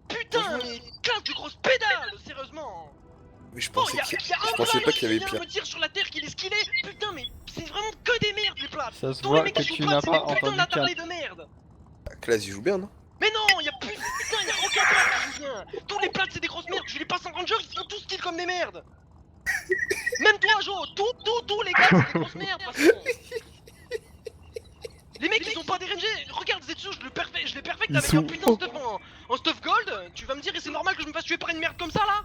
Putain, mais classe de grosse pédale, sérieusement. Mais je Oh, pensais y'a un pensais plat pas qu'il y qui avait vient pire. me dire sur la terre qu'il est skillé. Putain, mais c'est vraiment que des merdes les plats. Ça se Tous les voit mecs que qui jouent tu pas, n'as c'est des pas putains entendu d'attardés de merde. La classe, il joue bien, non? Mais non, y'a plus. Putain, y'a aucun plat qui joue bien. Tous les plats, c'est des grosses merdes. Je les passe en ranger, ils sont tous skills comme des merdes. Même toi, Jo, tous les gars, c'est des grosses merdes, de toute façon. Les mecs, ils ont pas dérangé. Regarde, Zetsu, je l'ai perfect Ils avec sont- un putain de stuff en stuff gold. Tu vas me dire, et c'est normal que je me fasse tuer par une merde comme ça là?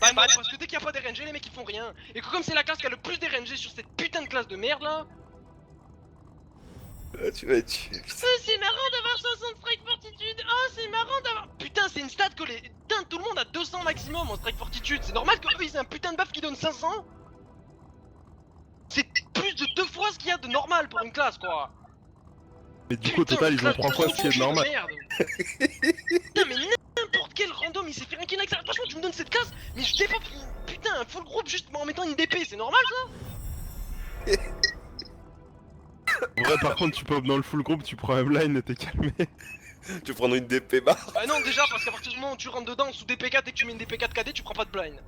Bah non, parce que dès qu'il y a pas dérangé, les mecs ils font rien. Et que comme c'est la classe qui a le plus dérangé sur cette putain de classe de merde là. Ah, tu vas tuer. C'est marrant d'avoir 60 strike fortitude. Oh, c'est marrant d'avoir. Putain, c'est une stat que les. Putain, tout le monde a 200 maximum en strike fortitude. C'est normal que eux ils aient un putain de buff qui donne 500. C'est plus de 2 fois ce qu'il y a de normal pour une classe quoi. Mais du coup, au total, ils ont 3 fois ce qui est normal. Putain, mais n'importe quel random il s'est fait un kill avec ça. Franchement, tu me donnes cette classe, mais je défends. Putain, un full groupe juste en mettant une DP, c'est normal ça? En vrai, par contre, tu pop dans le full groupe, tu prends un blind et t'es calmé. Tu prends une DP barre. Bah non, déjà, parce qu'à partir du moment où tu rentres dedans sous DP4 et que tu mets une DP4 KD, tu prends pas de blind.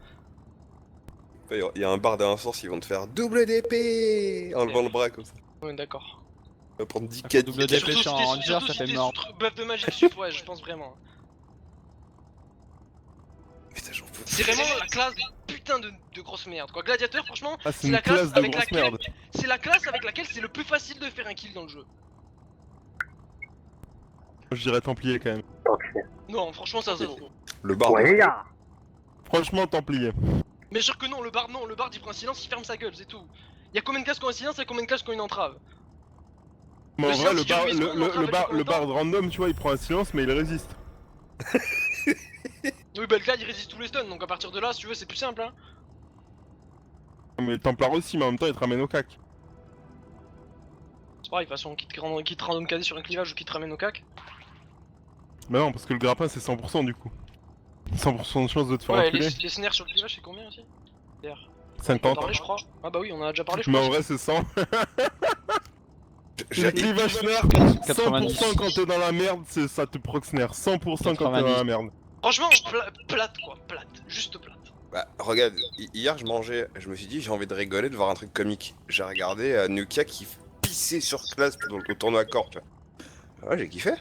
Il y a un bar d'un sens, ils vont te faire double DP en levant le bras comme ça. Ouais, d'accord. On va prendre 10 Ah, k double DP Surtout sur si un t'es ranger, surtout ça si fait t'es mort. sous buff de magie sup, ouais, je pense vraiment. Putain, j'en peux C'est vraiment la classe de putain de grosse merde quoi. Gladiateur, franchement, Ah, c'est c'est une la classe classe de avec grosse laquelle merde. c'est la classe avec laquelle c'est le plus facile de faire un kill dans le jeu. Je dirais Templier quand même. Non, franchement, ça se Le bar. Ouais, les gars. Franchement, Templier. Mais sûr que non, le bar il prend un silence, il ferme sa gueule, c'est tout. Y'a combien de classes qui ont un silence et combien de classes qui ont une entrave? Mais en Le vrai, silence, il dure 8 secondes, l'entrave, elle dure combien le de temps bard random, tu vois, il prend un silence, mais il résiste. Oui, bah le gars il résiste tous les stuns, donc à partir de là, si tu veux, c'est plus simple hein. Mais le Templar aussi, mais en même temps, il te ramène au cac. C'est pareil, de toute façon, quitte random KD sur un clivage ou qui te ramène au cac. Bah non, parce que le grappin, c'est 100% du coup. 100% de chance de te faire Ouais, enculer. les snares sur le clivage, c'est combien aussi? D'ailleurs, on a 50. parlé, je crois. Ah bah oui, on en a déjà parlé, je Mais en crois. vrai, c'est 100. Le J'ai clivage snare, 90. 100% quand t'es dans la merde, ça te proc snare. 100% quand t'es dans la merde. Franchement, plate quoi, plate, juste plate. Bah, regarde, hier je mangeais, je me suis dit j'ai envie de rigoler, de voir un truc comique. J'ai regardé Nukia qui pissait sur classe au tournoi corps, tu vois. Ouais, j'ai kiffé.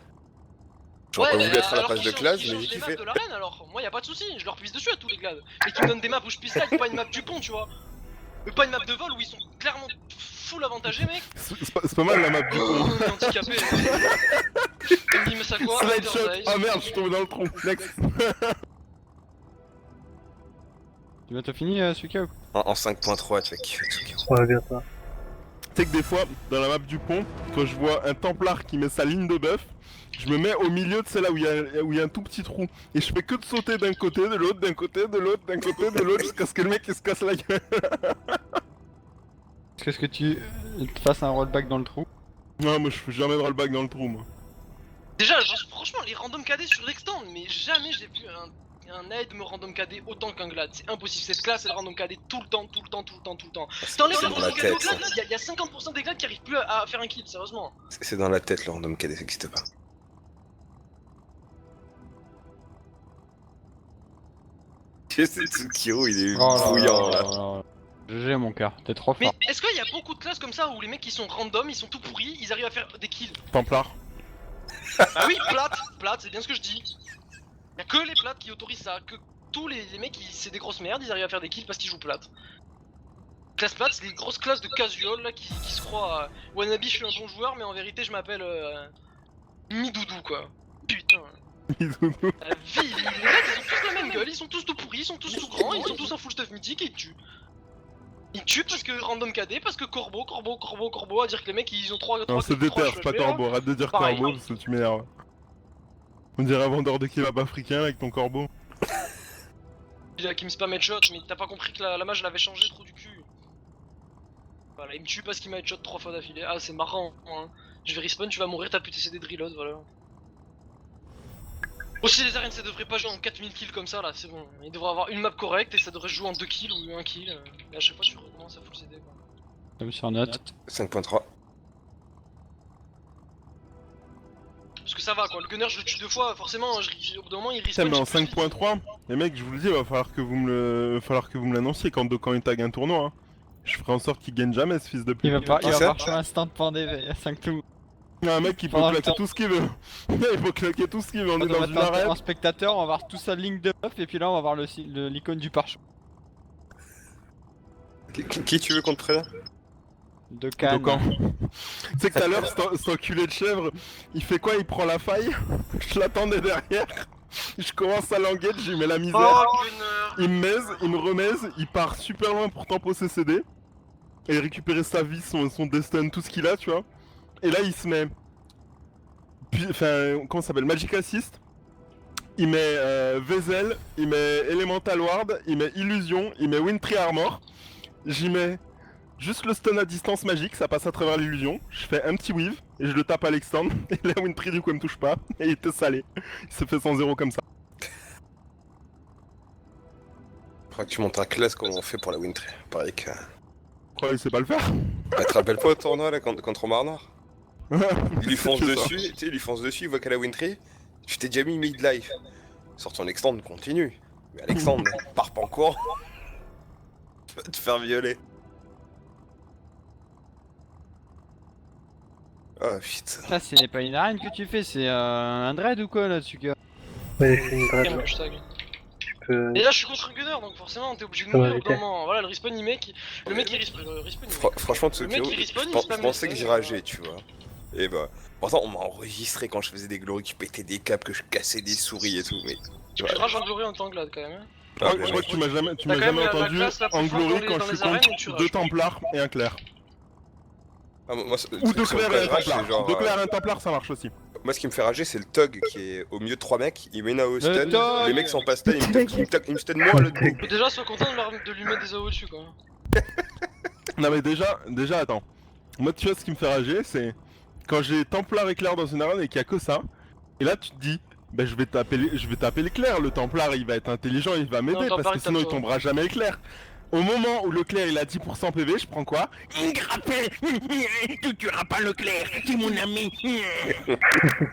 J'aurais pas voulu être à la alors place qu'ils de changent- classe, qu'ils mais j'ai changent les kiffé. maps de l'arène alors, moi y a pas de soucis, je leur pisse dessus à tous les glades. Mais qu'ils me donnent des maps où je pisse là, et pas une map du pont, tu vois. Mais pas une map de vol où ils sont clairement full avantagés, mec. C'est pas mal la map du Oh, coup. on est handicapé. Il me dit, mais ça quoi? Slide shot. Underdice. Ah merde, je suis tombé dans le trou. Next. Tu vas te finir, Suka ou quoi? En 5.3, tu vas kiffer Tsuki. Ouais, bien ça. Tu sais que des fois, dans la map du pont, quand je vois un Templar qui met sa ligne de buff, je me mets au milieu de celle-là où il y a un tout petit trou. Et je fais que de sauter d'un côté, de l'autre, d'un côté, de l'autre, d'un côté, de l'autre, jusqu'à ce que le mec il se casse la gueule. Est-ce que tu te fasses un rollback dans le trou? Non, moi je fais jamais de rollback dans le trou, moi. Déjà, franchement, les random KD sur l'extend, mais jamais j'ai vu un aide me random KD autant qu'un glad. C'est impossible, cette classe elle random KD tout le temps, tout le temps, tout le temps, tout le temps. T'enlèves C'est le dans la random KD au tête, glad, il y a 50% des glad qui arrivent plus à faire un kill, sérieusement. C'est dans la tête le random KD, ça existe pas. Tu sais, Tsukiro, il est bouillant là. GG mon cœur, t'es trop Mais fort. est-ce qu'il y a beaucoup de classes comme ça où les mecs qui sont random, ils sont tout pourris, ils arrivent à faire des kills? Templar. Ah oui, plate, c'est bien ce que je dis. Y'a que les plates qui autorisent ça, que tous les mecs c'est des grosses merdes, ils arrivent à faire des kills parce qu'ils jouent plate. Classe plate, c'est des grosses classes de casual là qui se croient wannabe, je suis un bon joueur, mais en vérité je m'appelle Midoudou quoi. Putain. La vie, les mecs ils ont tous la même gueule, ils sont tous tout pourris, ils sont tous tout grands, ils sont tous en full stuff mythique et ils tuent. Ils tuent parce que random KD, parce que corbeau, à dire que les mecs ils ont 3 Non, c'est déter, c'est pas corbeau. Arrête de dire Pareil. corbeau parce que tu m'énerves. On dirait un vendeur de kebab africain avec ton corbeau. Il a qui me spam headshot, mais t'as pas compris que la mage elle avait changé trop du cul. Voilà, il me tue parce qu'il m'a headshot 3 fois d'affilée. Ah, c'est marrant, hein. Je vais respawn, tu vas mourir, t'as pu TCD de reload, voilà. Aussi, les arènes ça devrait pas jouer en 4000 kills comme ça là, c'est bon. Il devrait avoir une map correcte et ça devrait jouer en 2 kills ou 1 kill. Et à chaque fois tu recommences à full CD quoi. Comme sur note. 5.3. Parce que que ça va quoi. Le gunner, je le tue 2 fois, forcément, au bout d'un moment, il Putain, respawn. mais en plus vite. 5.3, les mecs, je vous le dis, va falloir que vous me l'annonciez quand il tag un tournoi. Hein. Je ferai en sorte qu'il gagne jamais ce fils de pute. Il va pas, il va ça avoir son instant de fin d'éveil à 5 tours. Il y a un mec qui peut Pendant le claquer temps. tout ce qu'il veut. Il peut claquer tout ce qu'il veut, on On est va dans une arène. en spectateur, on va voir tout sa ligne de buff et puis là on va voir l'icône du pare-choc Qui tu veux qu'on te prévienne? de Cannes. Donc, tu sais que tout à l'heure, cet enculé de chèvre, il fait quoi? Il prend la faille. Je l'attendais derrière. Je commence à l'engueule, j'y mets la misère. Oh, gunner. Il me mèse, il me remaise, il part super loin pour tempo CCD. Et récupérer sa vie, son destin, tout ce qu'il a, tu vois. Et là, il se met. Puis, enfin, comment ça s'appelle? Magic Assist. Il met Vezel, il met Elemental Ward, il met Illusion, il met Wintry Armor. J'y mets juste le stun à distance magique, ça passe à travers l'illusion. Je fais un petit weave et je le tape à l'extend. Et là, Wintry, du coup, elle me touche pas. Et il était salé. Il se fait 100-0 comme ça. Faudra que tu montes un classe comme on fait pour la Wintry. Pareil que. Pourquoi il sait pas le faire? Bah, te rappelles pas au tournoi là contre Omar Noir? Il lui fonce C'est ça. dessus, tu sais, il lui fonce dessus, il voit qu'elle a Wintry. Tu t'es déjà mis mid-life. Sors ton extend, continue. Mais Alexandre, pars pas en courant. Tu vas te faire violer. Oh putain. Ça, ce n'est pas une arène que tu fais, c'est un dread ou quoi là-dessus, gars? Ouais, c'est une Calme, drague. hashtag. Tu peux. Et là, je suis contre un gunner, donc forcément, t'es obligé de Ça va, mourir au bout d'un ok. moment. Voilà, le respawn, il met. Le mec, il respawn. Il met. Franchement, Le mec, il respawn, il je spam pensais que message. j'y rageais, tu vois. Et bah, pourtant, on m'a enregistré quand je faisais des glories, que je pétais des câbles, que je cassais des souris et tout, mais. Tu rages en glory en tant que glad quand même. Hein. Je crois que tu m'as jamais, T'as quand même la entendu classe la plus en forte glory dans quand les je suis arènes et tu contre rages. 2 templars et un clair. Ah, moi, Ou 2 clairs et un templar. genre, 2 clairs et un templar, ça marche aussi. moi, ce qui me fait rager, c'est le Tog qui est au milieu de 3 mecs. Il met une AO Le stun, Tog les mecs sont pas stun, il me stun moi le Faut déjà sois content de lui mettre des AO dessus quoi. Non mais déjà, attends. Moi, tu vois, ce qui me fait rager, c'est quand j'ai templar et clair dans une arène et qu'il y a que ça. Et là, tu te dis, bah je vais taper l'éclair. Le templar, il va être intelligent, il va m'aider Non, parce Templar, que il sinon il tape toi. tombera jamais éclair. Au moment où le clair il a 10% PV, je prends quoi? Une grappelle. Tu tueras pas le clair, c'est mon ami.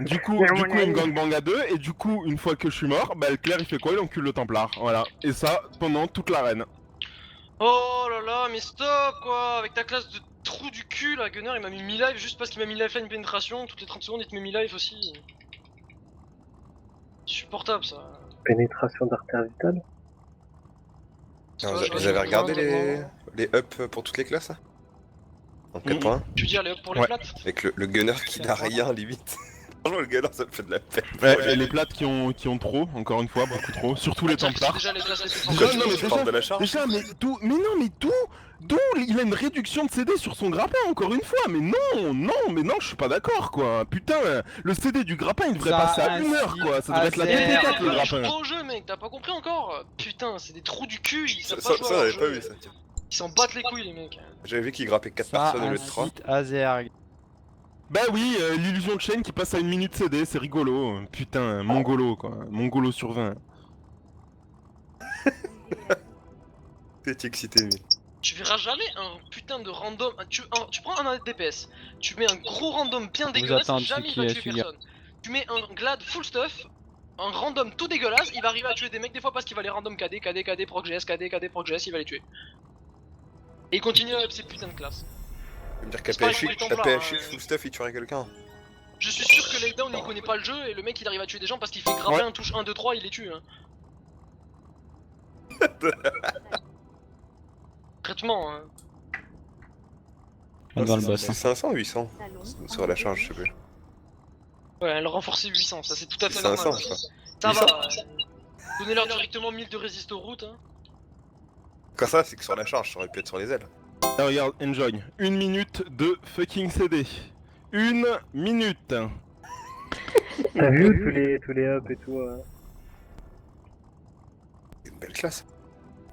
Du coup, il me gangbang à 2 et du coup, une fois que je suis mort, bah le clair il fait quoi? Il encule le templar, voilà. Et ça pendant toute l'arène. Oh là là, mais stop quoi. Avec ta classe de trou du cul là, gunner, il m'a mis mi-life juste parce qu'il m'a mis lifeline pénétration. Toutes les 30 secondes, il te met mi-life aussi. Supportable ça. Pénétration d'artère vitale. Vous avez regardé les ups pour toutes les classes là En 4.1 Tu veux dire les up pour les Ouais. plates? Avec le gunner qui n'a rien limite. Franchement, le gunner ça me fait de la peine. Ouais, et les plates qui ont trop, encore une fois, beaucoup trop, surtout les templars. Déjà les classes les plus Pourquoi fortes. non, mais tu parles de la charge? Déjà, mais d'où il a une réduction de CD sur son grappin, encore une fois, mais non, je suis pas d'accord, quoi. Putain, le CD du grappin, il devrait Ça passer à 1 incite heure, quoi. Ça devrait être la à DP4, le Je joue grappin. pas au jeu mec, t'as pas compris encore? Putain, c'est des trous du cul, ils savent Ça, pas jouer à on leur avait jeu. pas vu ça. Tiens. Ils s'en battent les couilles les mecs. J'avais vu qu'il grappait 4 Ça personnes au lieu de 3. incite à Zerg. Bah oui, l'illusion de chaîne qui passe à 1 minute CD, c'est rigolo. Putain, mongolo, quoi. Mongolo sur 20. T'es excité, lui. Tu verras jamais un putain de random. Tu prends un DPS, tu mets un gros random bien dégueulasse, attendre, jamais il Suki, va tuer Suki. personne. Tu mets un glad full stuff, un random tout dégueulasse, il va arriver à tuer des mecs des fois parce qu'il va les random KD, proc GS, KD, proc GS, il va les tuer. Et il continue avec ses putains de classes. Tu veux me dire C'est pareil qu'à pour les PHX, Templars, full stuff, il tuerait quelqu'un. Je suis sûr que Laydown il connaît pas le jeu et le mec il arrive à tuer des gens parce qu'il fait grappin, touche 1, 2, 3, il les tue. Hein. Traitement, hein. Dans le C'est bassin. 500 ou 800 sur la charge, je sais plus. Ouais, elle renforcé 800, ça c'est tout à fait 500, normal. je crois. Ça 800. va. Donnez-leur directement 1000 de résiste aux routes. Hein. Quand ça, c'est que sur la charge, ça aurait pu être sur les ailes. Ah, regarde, enjoy. 1 minute de fucking CD. 1 minute. T'as vu tous les ups et tout C'est une belle classe.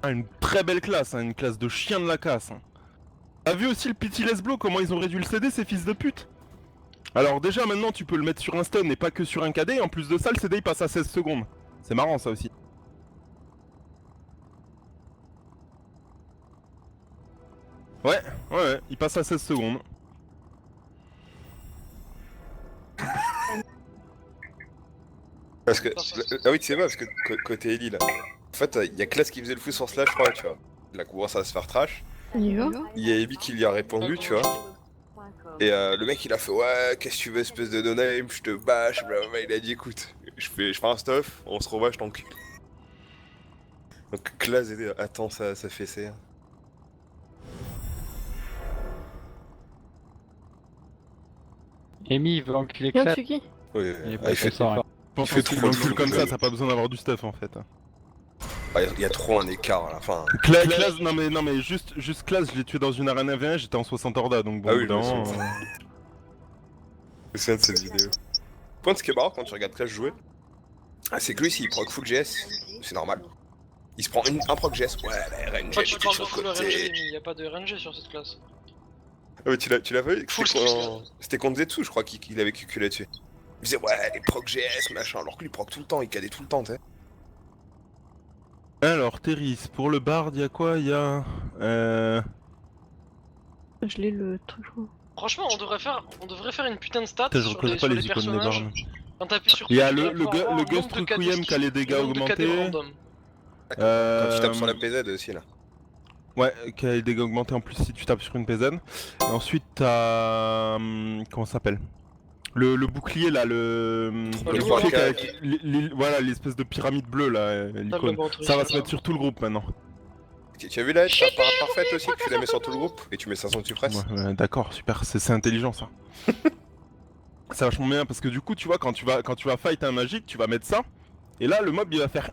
Ah, une très belle classe, hein, une classe de chien de la casse. Hein. T'as vu aussi le Pitiless Blow, comment ils ont réduit le CD, ces fils de pute? Alors déjà, maintenant, tu peux le mettre sur un stun et pas que sur un KD, et en plus de ça, le CD il passe à 16 secondes. C'est marrant, ça aussi. Ouais, il passe à 16 secondes. Parce que. Ah oui, tu sais pas, parce que côté Ellie là. En fait, il y a Classe qui faisait le fou sur Slash, je crois, tu vois. Il a commencé à se faire trash. Il y a Abby qui lui a répondu, tu vois. Et le mec il a fait ouais, qu'est-ce que tu veux, espèce de no-name, je te bâche, blablabla. Il a dit écoute, je fais un stuff, on se revoit, je t'encule. Donc Classe attend sa fessée. Amy, il veut enculer Bien, Clad. tu qui Ouais, Il est ah, pas il fait très fort. Je pense fait que tu trop l'encules de comme ça, gueule. t'as pas besoin d'avoir du stuff en fait. il y a trop un écart à la fin. Classe, non mais juste Classe, je l'ai tué dans une arène V1, j'étais en 60 horda donc bon, Ah oui, au bout d'un je me moment, souviens. Je me souviens de cette vidéo. Point de ce qui est marrant quand tu regardes Clash jouer, c'est que lui s'il proc full GS, c'est normal. Il se prend un proc GS, ouais, la RNG, Toi, tu t'es parles sur de le full RNG, côté. mais y a pas de RNG sur cette classe. Ah mais tu l'as vu, Full c'était contre Zetsu, je crois qu'il avait QQ là-dessus. Il disait ouais, les proc GS, machin, alors que lui il proc tout le temps, il cadait tout le temps, tu sais. Alors, Terris, pour le bard, y'a quoi? Y'a. Je l'ai le truc, je crois. Franchement, on devrait faire une putain de stat Putain, je sur reconnais les, pas sur les les icônes des personnages. barnes. Quand t'appuies sur Il y a truc, le tu vas pouvoir voir Ghost nombre de KD Requiem qui a les dégâts et nombre de KD augmentés. random. Quand tu tapes sur la PZ aussi là. Ouais, qui a les dégâts augmentés en plus si tu tapes sur une PZ. Et ensuite, t'as. Comment ça s'appelle? Le bouclier là, le le bouclier trois avec voilà, l'espèce de pyramide bleue là, l'icône. Ça va se mettre sur tout le groupe maintenant. Tu as vu la parfaite aussi, que tu la mets sur tout le groupe et tu mets 500 de suppress. Ouais, d'accord, super, c'est intelligent ça. C'est vachement bien parce que du coup, tu vois, quand tu vas fight un magique, tu vas mettre ça. Et là, le mob il va faire.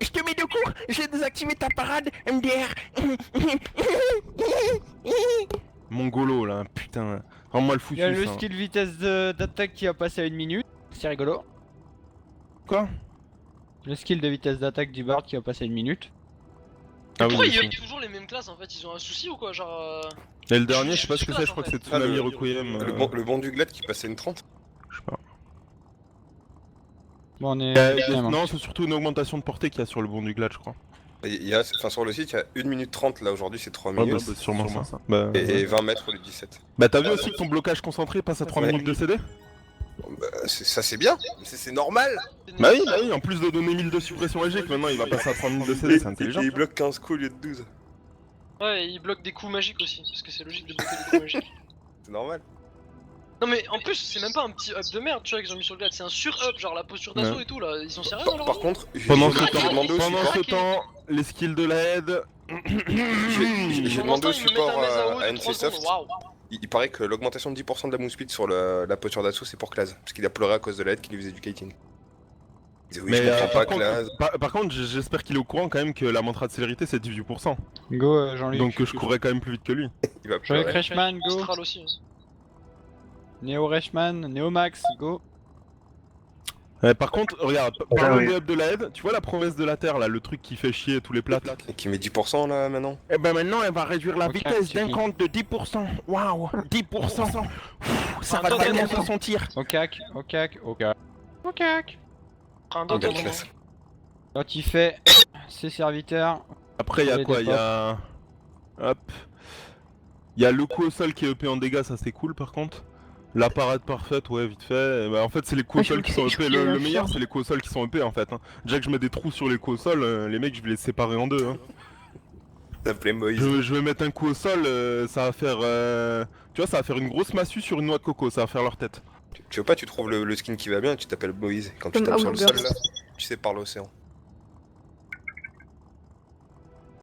Je te mets deux coups, j'ai désactivé ta parade, MDR. Mongolo là, putain. Rends-moi le Il foutu. y a le ça. skill vitesse d'attaque qui va passer à 1 minute. C'est rigolo. Quoi? Le skill de vitesse d'attaque du bard qui va passer à 1 minute. Ah Pourquoi oui, ils aussi. ont toujours les mêmes classes en fait? Ils ont un souci ou quoi? Genre. Et le dernier, je sais pas ce que c'est, je crois que c'est Ah, Tsunami le- Requiem. Le bon du glad qui passait une 30. Je sais pas. Bon, on est. Non, c'est surtout une augmentation de portée qu'il y a sur le bon du glad, je crois. Il y a, enfin sur le site, il y a 1 minute 30, là aujourd'hui c'est 3 Ouais, bah, minutes. c'est sûrement ça. Bah, Et 20 mètres au lieu de 17. bah t'as vu aussi que ton blocage concentré passe à 3 Ouais. minutes de CD? Ça c'est bien, c'est normal. Bah oui, en plus de donner 1000 de suppression magique, maintenant il va passer à 3 minutes de CD, c'est intelligent. Et il bloque 15 coups au lieu de 12. Ouais, et ils bloquent des coups magiques aussi, parce que c'est logique de bloquer des coups magiques. C'est normal. Non mais en plus, c'est même pas un petit up de merde, tu vois, qu'ils ont mis sur le glad, c'est un sur-up, genre la posture d'assaut Ouais. et tout là. Ils sont sérieux dans leur Par jeu contre, Pendant j'ai demandé au Pendant support. ce temps, les skills de l'aide. J'ai Pendant demandé ce temps, au ils me support mettent un mesa haut à de 3 NCSoft. secondes, waouh. Il paraît que l'augmentation de 10% de la move speed sur la posture d'assaut c'est pour Claz. Parce qu'il a pleuré à cause de l'aide qui lui faisait du kiting. Il disait oui, Mais je comprends pas par, Claz. contre, par contre, j'espère qu'il est au courant quand même que la mantra de célérité c'est 18%. Go, Jean-Luc. Donc je courrais quand même plus vite que lui. Il va Jean-Luc pleurer. Reichmann, go. Astral aussi. Hein. Néo Reichmann, Néo Max, go. Par contre, regarde, parlons des up de l'aide, tu vois la promesse de la Terre là, le truc qui fait chier tous les plates. Et qui met 10% là maintenant. Et ben maintenant elle va réduire la Ok, vitesse c'est d'un qui compte de 10%. Waouh, 10%. Ça Ah, va toi, tellement toi, se sentir. Au cac, au cac, au cac. Au cac. Prends un Il d'autre a moment. Claz. Quand il fait ses serviteurs. Après, il y a Les quoi? Il y dépôts. a. Hop. Il y a le coup au sol qui est EP en dégâts, ça c'est cool par contre. La parade parfaite, ouais, vite fait. Bah, en fait, c'est les coups au Ah, sol je qui crois sont que EP. c'est Le la meilleur, fière. c'est les coups au sol qui sont EP en fait. Hein. Déjà que je mets des trous sur les coups au sol, les mecs, je vais les séparer en deux. Hein. S'appelait Moïse. Je vais mettre un coup au sol, ça va faire. Tu vois, ça va faire une grosse massue sur une noix de coco, ça va faire leur tête. Tu veux pas, tu trouves le skin qui va bien et tu t'appelles Moïse. Quand tu Comme tapes sur le sol Outburst. là, tu sais par l'océan.